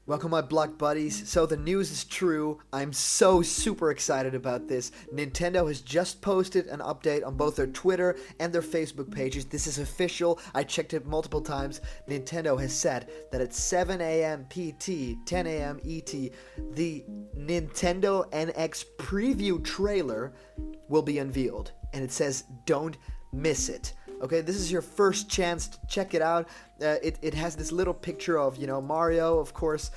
Welcome, my block buddies. So the news is true. I'm so super excited about this. Nintendo has just posted an update on both their Twitter and their Facebook pages. This is official. I checked it multiple times. Nintendo has said that at 7 a.m. PT, 10 a.m. ET, the Nintendo NX preview trailer will be unveiled. And it says, don't miss it. Okay, this is your first chance to check it out. It has this little picture of, Mario, of course,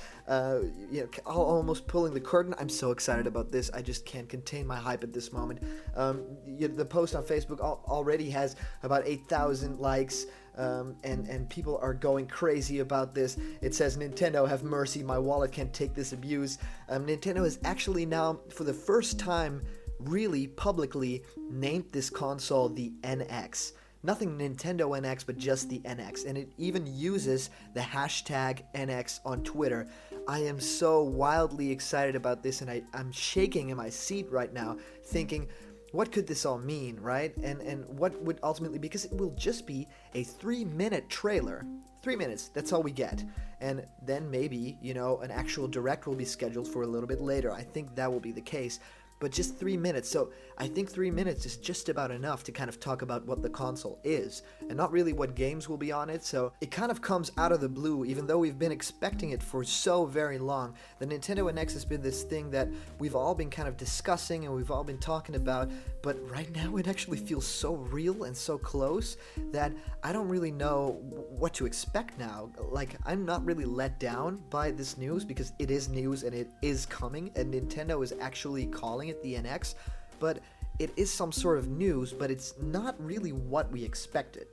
almost pulling the curtain. I'm so excited about this. I just can't contain my hype at this moment. The post on Facebook already has about 8,000 likes, and people are going crazy about this. It says, Nintendo, have mercy, my wallet can't take this abuse. Nintendo has actually now, for the first time, really publicly named this console the NX. Nothing Nintendo NX, but just the NX. And it even uses the hashtag NX on Twitter. I am so wildly excited about this, and I'm shaking in my seat right now, thinking, what could this all mean, right? And what would ultimately, because it will just be a 3-minute trailer. 3 minutes, that's all we get. And then maybe, an actual direct will be scheduled for a little bit later. I think that will be the case. But just 3 minutes, so I think 3 minutes is just about enough to kind of talk about what the console is, and not really what games will be on it, so it kind of comes out of the blue, even though we've been expecting it for so very long. The Nintendo NX has been this thing that we've all been kind of discussing and we've all been talking about, but right now it actually feels so real and so close that I don't really know what to expect now. Like, I'm not really let down by this news, because it is news and it is coming, and Nintendo is actually calling it the NX, but it is some sort of news, but it's not really what we expected.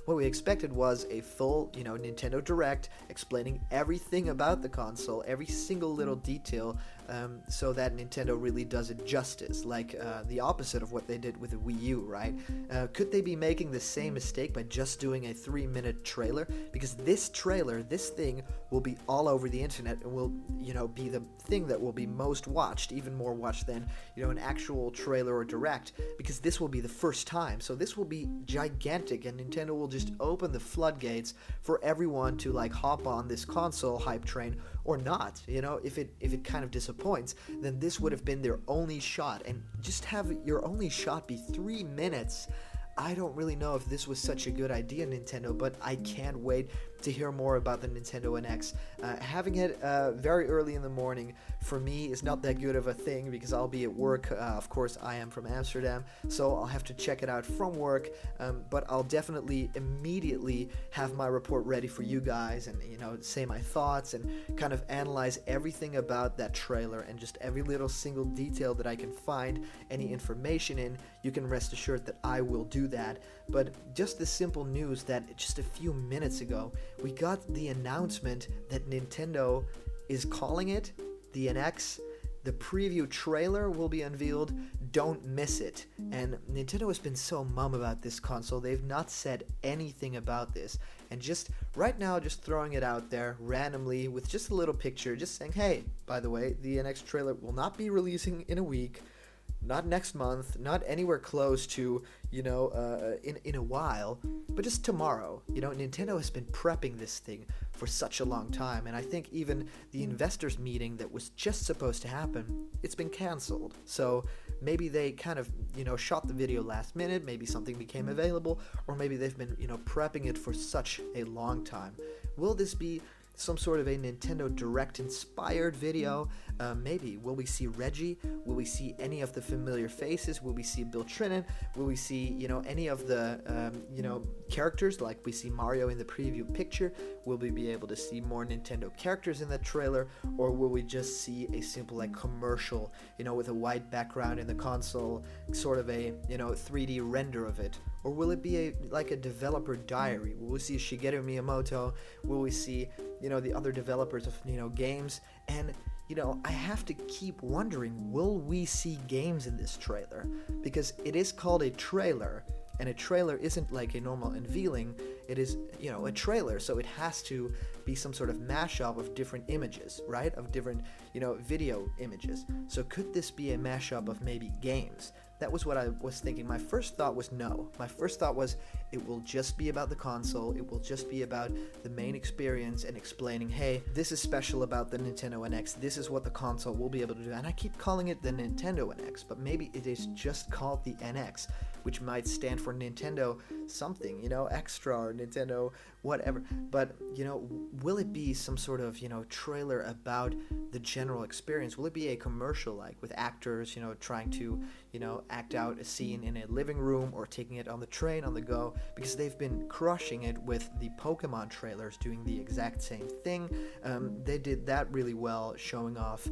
What we expected was a full, Nintendo Direct explaining everything about the console, every single little detail, so that Nintendo really does it justice, like the opposite of what they did with the Wii U, right? Could they be making the same mistake by just doing a 3-minute trailer? Because this trailer, this thing, will be all over the internet and will, be the thing that will be most watched, even more watched than, an actual trailer or direct, because this will be the first time. So this will be gigantic, and Nintendo will just open the floodgates for everyone to hop on this console hype train or not. If it kind of disappoints, then this would have been their only shot, and just have your only shot be 3 minutes. I don't really know if this was such a good idea, Nintendo, but I can't wait to hear more about the Nintendo NX. Having it very early in the morning for me is not that good of a thing, because I'll be at work. Of course, I am from Amsterdam, so I'll have to check it out from work, but I'll definitely immediately have my report ready for you guys, and say my thoughts and kind of analyze everything about that trailer, and just every little single detail that I can find any information in. You can rest assured that I will do that. But just the simple news that just a few minutes ago we got the announcement that Nintendo is calling it the NX. The preview trailer will be unveiled. Don't miss it. And Nintendo has been so mum about this console. They've not said anything about this. And just right now, just throwing it out there randomly with just a little picture, just saying, hey, by the way, the NX trailer will not be releasing in a week. Not next month, not anywhere close to, in a while, but just tomorrow. Nintendo has been prepping this thing for such a long time, and I think even the investors meeting that was just supposed to happen, it's been canceled. So maybe they kind of, shot the video last minute, maybe something became available, or maybe they've been, prepping it for such a long time. Will this be some sort of a Nintendo Direct inspired video? Maybe. Will we see Reggie? Will we see any of the familiar faces? Will we see Bill Trinan? Will we see, any of the, characters like we see Mario in the preview picture? Will we be able to see more Nintendo characters in that trailer? Or will we just see a simple commercial, with a white background in the console, sort of a, 3D render of it? Or will it be a developer diary? Will we see Shigeru Miyamoto? Will we see, the other developers of, games? And, I have to keep wondering, will we see games in this trailer? Because it is called a trailer, and a trailer isn't like a normal unveiling. It is, a trailer, so it has to be some sort of mashup of different images, right? Of different, video images. So could this be a mashup of maybe games? That was what I was thinking. My first thought was no. My first thought was It will just be about the console. It will just be about the main experience and explaining, hey, this is special about the Nintendo NX. This is what the console will be able to do. And I keep calling it the Nintendo NX, but maybe it is just called the NX, which might stand for Nintendo something, extra, or Nintendo whatever. But, will it be some sort of, trailer about the general experience? Will it be a commercial, like with actors, trying to, act out a scene in a living room or taking it on the train on the go? Because they've been crushing it with the Pokemon trailers, doing the exact same thing. They did that really well, showing off,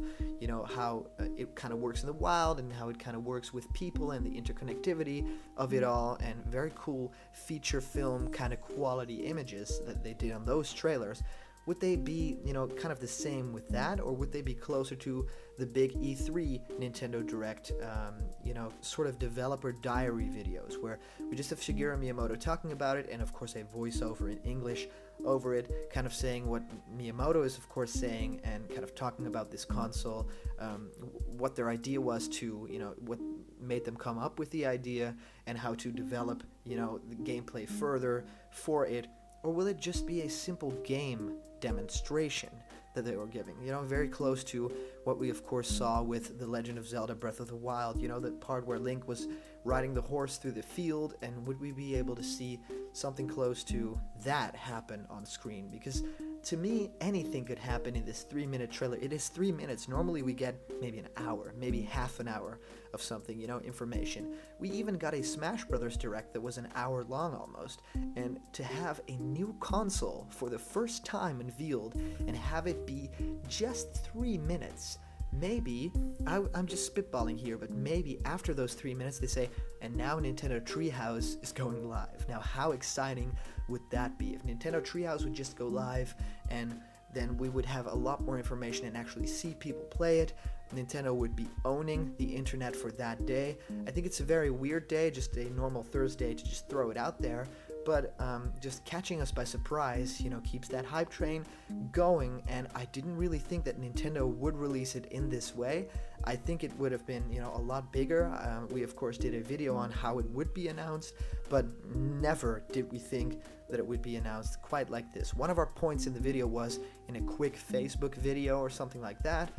how it kind of works in the wild and how it kind of works with people and the interconnectivity of it all, and very cool feature film kind of quality images that they did on those trailers. Would they be, kind of the same with that, or would they be closer to the big E3 Nintendo Direct, sort of developer diary videos, where we just have Shigeru Miyamoto talking about it, and of course a voiceover in English over it, kind of saying what Miyamoto is of course saying, and kind of talking about this console, what their idea was to, what made them come up with the idea, and how to develop, the gameplay further for it. Or will it just be a simple game demonstration that they were giving? Very close to what we of course saw with The Legend of Zelda Breath of the Wild, the part where Link was riding the horse through the field, and would we be able to see something close to that happen on screen? Because to me, anything could happen in this 3-minute trailer. It is 3 minutes. Normally we get maybe an hour, maybe half an hour of something, information. We even got a Smash Brothers Direct that was an hour long almost. And to have a new console for the first time unveiled and have it be just 3 minutes, maybe, I'm just spitballing here, but maybe after those 3 minutes they say, and now Nintendo Treehouse is going live. Now how exciting would that be if Nintendo Treehouse would just go live, and then we would have a lot more information and actually see people play it. Nintendo would be owning the internet for that day. I think it's a very weird day, just a normal Thursday, to just throw it out there, but just catching us by surprise, keeps that hype train going. And I didn't really think that Nintendo would release it in this way. I think it would have been, a lot bigger. We of course did a video on how it would be announced, but never did we think that it would be announced quite like this. One of our points in the video was in a quick Facebook video or something like that.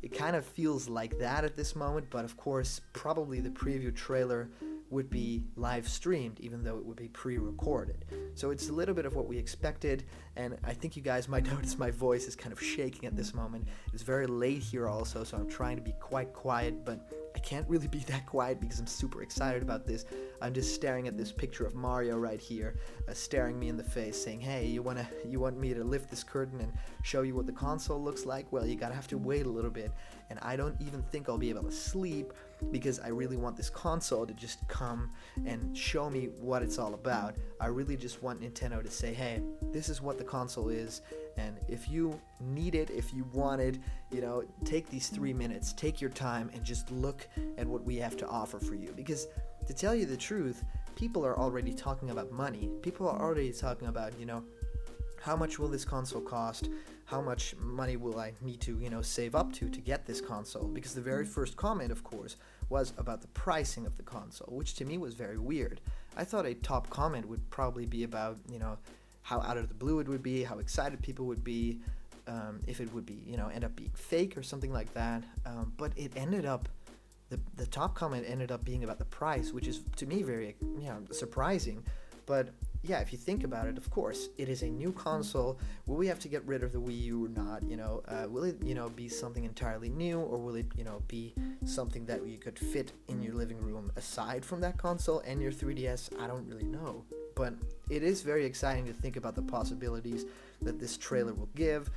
It kind of feels like that at this moment, but of course probably the preview trailer would be live streamed, even though it would be pre-recorded. So it's a little bit of what we expected, and I think you guys might notice my voice is kind of shaking at this moment. It's very late here also, so I'm trying to be quite quiet, but I can't really be that quiet because I'm super excited about this. I'm just staring at this picture of Mario right here, staring me in the face, saying, hey, you want me to lift this curtain and show you what the console looks like? Well, you gotta have to wait a little bit, and I don't even think I'll be able to sleep, because I really want this console to just come and show me what it's all about. I really just want Nintendo to say, hey, this is what the console is, and if you need it, if you want it, take these 3 minutes, take your time, and just look at what we have to offer for you. Because to tell you the truth, people are already talking about money. People are already talking about, how much will this console cost? How much money will I need to, save up to get this console? Because the very first comment, of course, was about the pricing of the console, which to me was very weird. I thought a top comment would probably be about, how out of the blue it would be, how excited people would be, if it would be, end up being fake or something like that. But it ended up, the top comment ended up being about the price, which is to me very, surprising. But yeah, if you think about it, of course, it is a new console. Will we have to get rid of the Wii U or not? Will it, be something entirely new, or will it, be something that you could fit in your living room aside from that console and your 3DS? I don't really know. But it is very exciting to think about the possibilities that this trailer will give.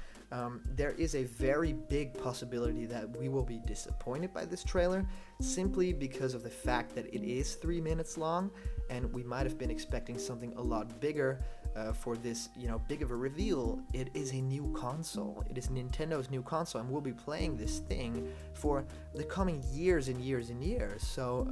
There is a very big possibility that we will be disappointed by this trailer, simply because of the fact that it is 3 minutes long, and we might have been expecting something a lot bigger for this, big of a reveal. It is a new console. It is Nintendo's new console, and we'll be playing this thing for the coming years and years and years. So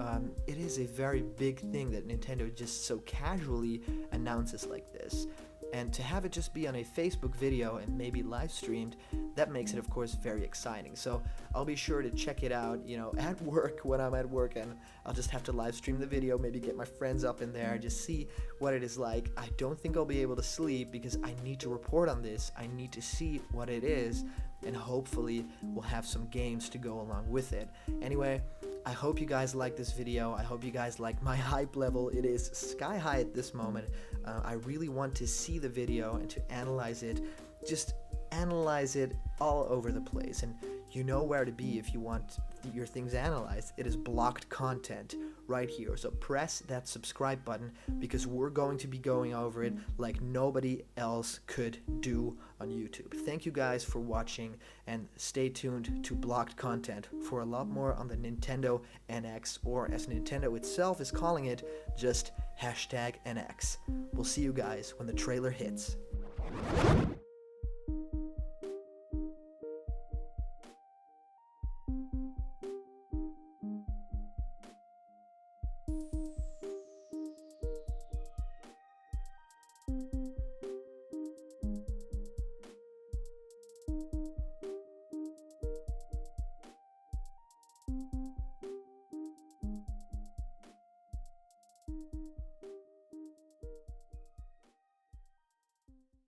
it is a very big thing that Nintendo just so casually announces like this. And to have it just be on a Facebook video and maybe live streamed, that makes it of course very exciting. So I'll be sure to check it out, at work when I'm at work, and I'll just have to live stream the video, maybe get my friends up in there, just see what it is like. I don't think I'll be able to sleep because I need to report on this. I need to see what it is, and hopefully we'll have some games to go along with it. Anyway, I hope you guys like this video. I hope you guys like my hype level. It is sky high at this moment. I really want to see the video and to analyze it. Just analyze it all over the place, and you know where to be if you want your things analyzed. It is blocked content right here, so press that subscribe button because we're going to be going over it like nobody else could do on YouTube. Thank you guys for watching, and stay tuned to blocked content for a lot more on the Nintendo NX, or as Nintendo itself is calling it, just #NX. We'll see you guys when the trailer hits.